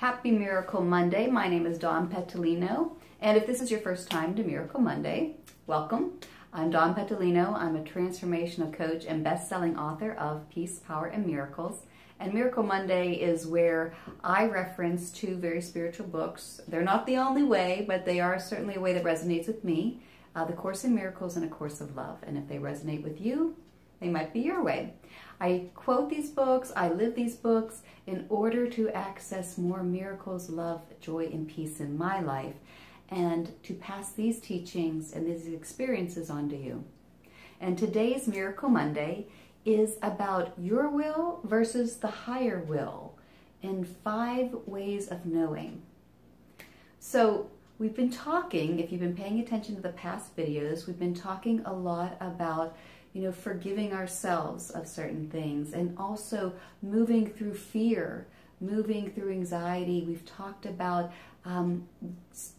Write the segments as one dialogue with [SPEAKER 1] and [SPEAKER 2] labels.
[SPEAKER 1] Happy Miracle Monday. My name is Dawn Petalino, and if this is your first time to Miracle Monday, welcome. I'm Dawn Petalino. I'm a transformational coach and best-selling author of Peace, Power, and Miracles. And Miracle Monday is where I reference two very spiritual books. They're not the only way, but they are certainly a way that resonates with me. The Course in Miracles and A Course of Love. And if they resonate with you, they might be your way. I quote these books, I live these books in order to access more miracles, love, joy, and peace in my life, and to pass these teachings and these experiences on to you. And today's Miracle Monday is about your will versus the higher will in 5 ways of knowing. So we've been talking, if you've been paying attention to the past videos, we've been talking a lot about forgiving ourselves of certain things, and also moving through fear, moving through anxiety. We've talked about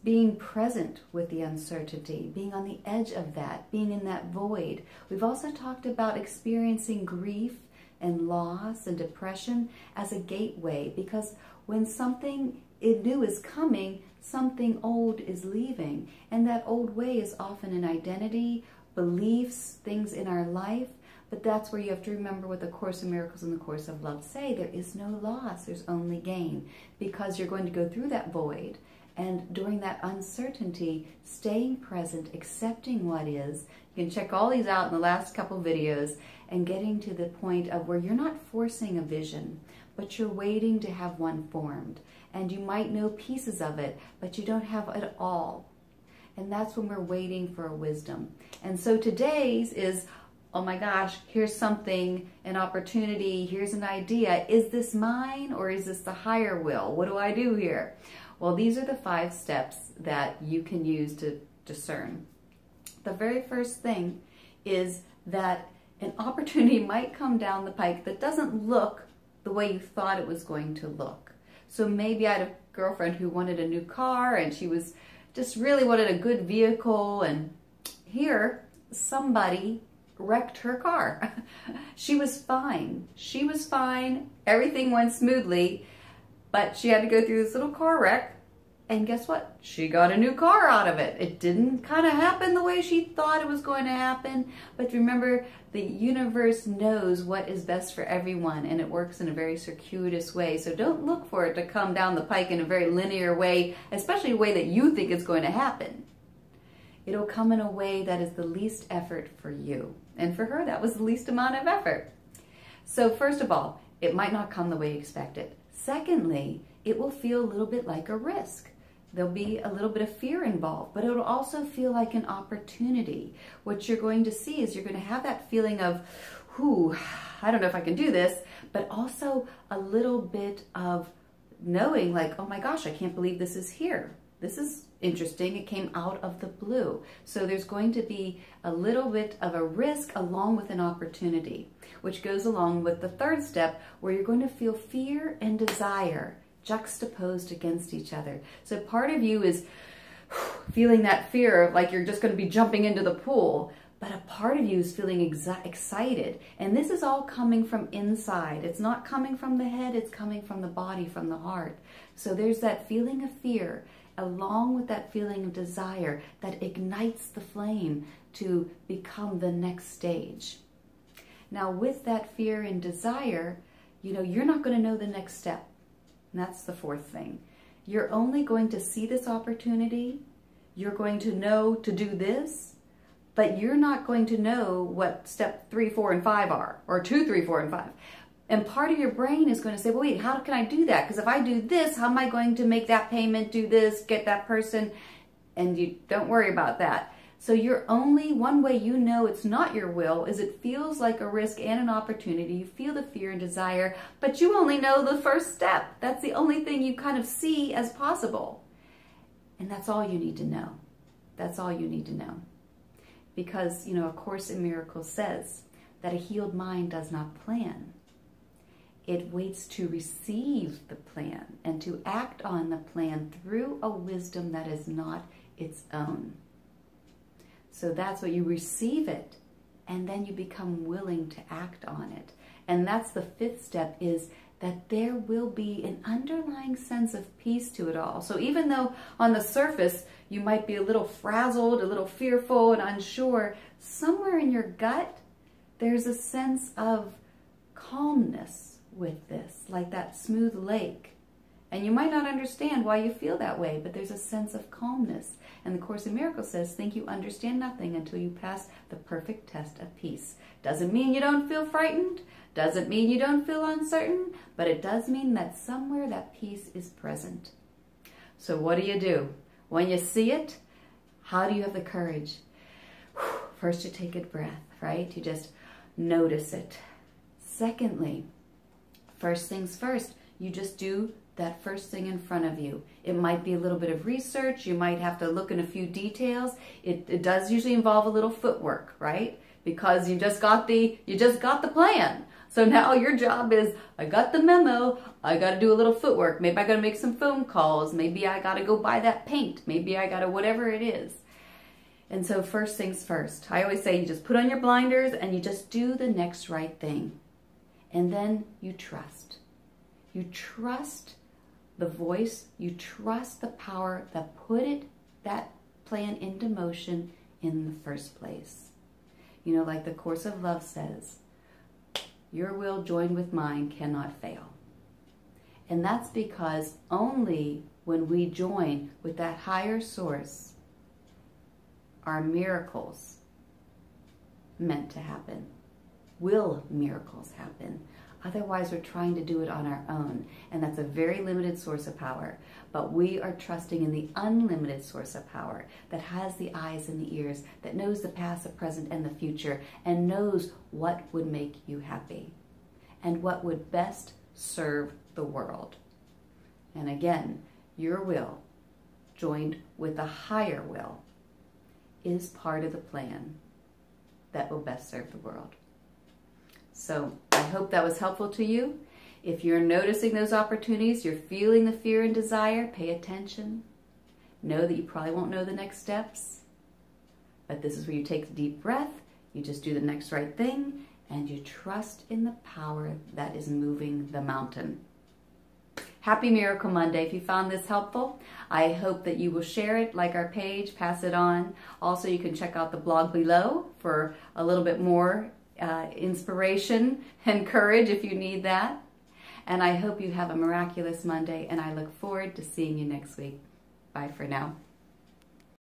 [SPEAKER 1] being present with the uncertainty, being on the edge of that, being in that void. We've also talked about experiencing grief and loss and depression as a gateway, because when something new is coming, something old is leaving. And that old way is often an identity, beliefs, things in our life. But that's where you have to remember what the Course in Miracles and the Course of Love say. There is no loss, there's only gain, because you're going to go through that void. And during that uncertainty, staying present, accepting what is. You can check all these out in the last couple videos, and getting to the point of where you're not forcing a vision, but you're waiting to have one formed. And you might know pieces of it, but you don't have it all. And that's when we're waiting for a wisdom. And so today's is, oh my gosh, here's something, an opportunity, here's an idea. Is this mine or is this the higher will? What do I do here? Well, these are the 5 steps that you can use to discern. The very first thing is that an opportunity might come down the pike that doesn't look the way you thought it was going to look. So maybe I had a girlfriend who wanted a new car, and she was just really wanted a good vehicle, and here somebody wrecked her car. She was fine. She was fine. Everything went smoothly, but she had to go through this little car wreck, and guess what? She got a new car out of it. It didn't kind of happen the way she thought it was going to happen, but remember, the universe knows what is best for everyone, and it works in a very circuitous way. So don't look for it to come down the pike in a very linear way, especially a way that you think it's going to happen. It'll come in a way that is the least effort for you. And for her, that was the least amount of effort. So first of all, it might not come the way you expected. Secondly, it will feel a little bit like a risk. There'll be a little bit of fear involved, but it'll also feel like an opportunity. What you're going to see is you're going to have that feeling of, whew, I don't know if I can do this, but also a little bit of knowing like, oh my gosh, I can't believe this is here. This is interesting. It came out of the blue. So there's going to be a little bit of a risk along with an opportunity, which goes along with the 3rd step, where you're going to feel fear and desire juxtaposed against each other. So part of you is feeling that fear of like you're just going to be jumping into the pool, but a part of you is feeling excited. And this is all coming from inside. It's not coming from the head, it's coming from the body, from the heart. So there's that feeling of fear along with that feeling of desire that ignites the flame to become the next stage. Now with that fear and desire, you're not going to know the next step. And that's the 4th thing. You're only going to see this opportunity. You're going to know to do this, but you're not going to know what step 3, 4, and 5 are, or 2, 3, 4, and 5. And part of your brain is going to say, well, wait, how can I do that? Because if I do this, how am I going to make that payment, do this, get that person? And you don't worry about that. So you're only, one way you know it's not your will is it feels like a risk and an opportunity. You feel the fear and desire, but you only know the 1st step. That's the only thing you kind of see as possible. And that's all you need to know. That's all you need to know. Because, A Course in Miracles says that a healed mind does not plan. It waits to receive the plan and to act on the plan through a wisdom that is not its own. So that's what you receive it, and then you become willing to act on it. And that's the 5th step, is that there will be an underlying sense of peace to it all. So even though on the surface you might be a little frazzled, a little fearful and unsure, somewhere in your gut there's a sense of calmness with this, like that smooth lake. And you might not understand why you feel that way, but there's a sense of calmness. And the Course in Miracles says, think you understand nothing until you pass the perfect test of peace. Doesn't mean you don't feel frightened, doesn't mean you don't feel uncertain, but it does mean that somewhere that peace is present. So what do? When you see it, how do you have the courage? First, you take a breath, right? You just notice it. Secondly, first things first, you just do that first thing in front of you. It might be a little bit of research. You might have to look in a few details. It does usually involve a little footwork, right? Because you just got the plan. So now your job is, I got the memo, I got to do a little footwork. Maybe I got to make some phone calls. Maybe I got to go buy that paint. Maybe I got to whatever it is. And so first things first. I always say you just put on your blinders and you just do the next right thing. And then you trust. You trust the voice. You trust the power that put that plan into motion in the first place. You know, like the Course of Love says, your will joined with mine cannot fail. And that's because only when we join with that higher source are miracles meant to happen. Will miracles happen? Otherwise, we're trying to do it on our own, and that's a very limited source of power. But we are trusting in the unlimited source of power that has the eyes and the ears, that knows the past, the present, and the future, and knows what would make you happy and what would best serve the world. And again, your will, joined with the higher will, is part of the plan that will best serve the world. So I hope that was helpful to you. If you're noticing those opportunities, you're feeling the fear and desire, pay attention. Know that you probably won't know the next steps, but this is where you take a deep breath, you just do the next right thing, and you trust in the power that is moving the mountain. Happy Miracle Monday. If you found this helpful, I hope that you will share it, like our page, pass it on. Also, you can check out the blog below for a little bit more inspiration and courage if you need that. And I hope you have a miraculous Monday, and I look forward to seeing you next week. Bye for now.